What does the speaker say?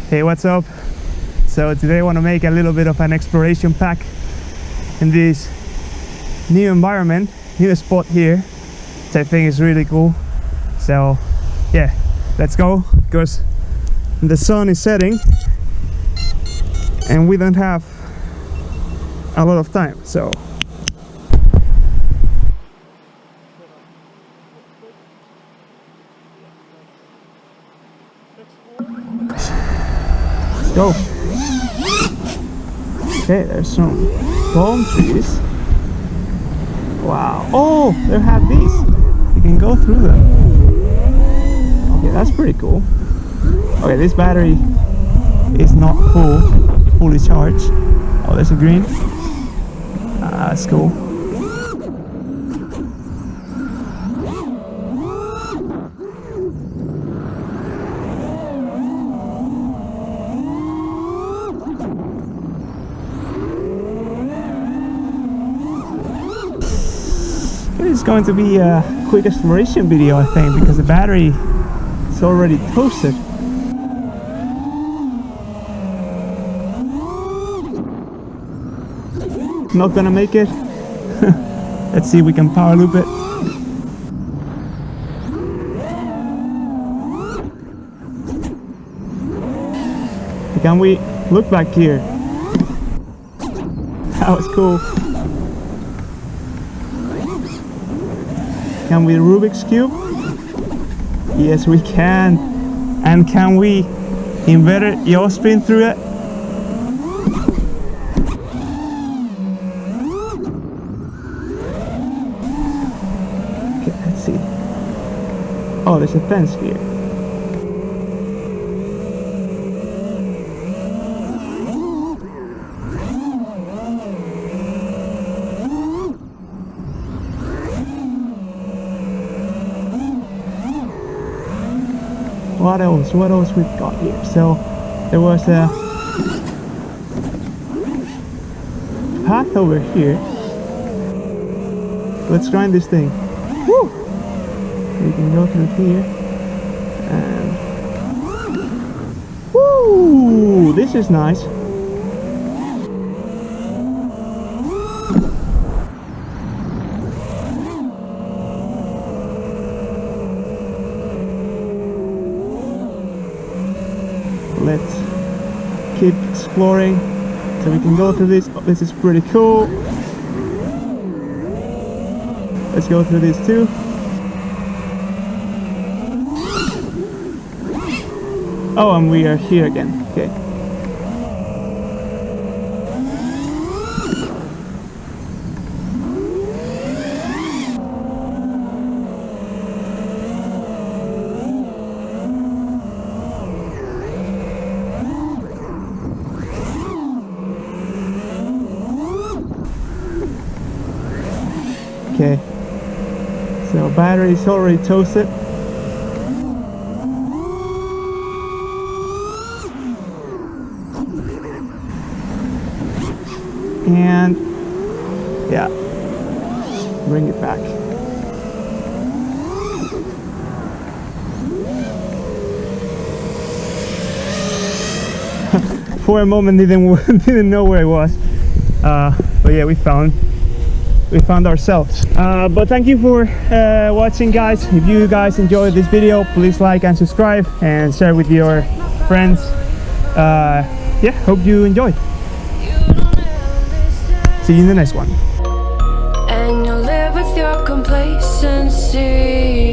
Hey, what's up? So today I want to make a little bit of an exploration pack in this new environment, new spot here, which I think is really cool. So yeah, let's go, because the sun is setting and we don't have a lot of time. So go. Okay, there's some palm trees. Wow. Oh, they have these. You can go through them. Okay, that's pretty cool. Okay, this battery is not fully charged. Oh, there's a green. That's cool. It's going to be a quick exploration video, I think, because the battery is already toasted. Not gonna make it. Let's see if we can power loop it. Can we look back here? That was cool. Can we Rubik's Cube? Yes, we can. And can we embed yaw spin through it? Okay, let's see. Oh, there's a fence here. What else we've got here? So there was a path over here. Let's grind this thing. Woo! We can go through here and woo! This is nice. Let's keep exploring so we can go through this. Oh, this is pretty cool. Let's go through this too. Oh, and we are here again. Okay. Okay, so battery is already toasted. And yeah, bring it back. For a moment didn't know where it was, but yeah, we found ourselves. But thank you for watching, guys. If you guys enjoyed this video, please like and subscribe and share with your friends. Yeah, hope you enjoyed. See you in the next one. And you live with your complacency.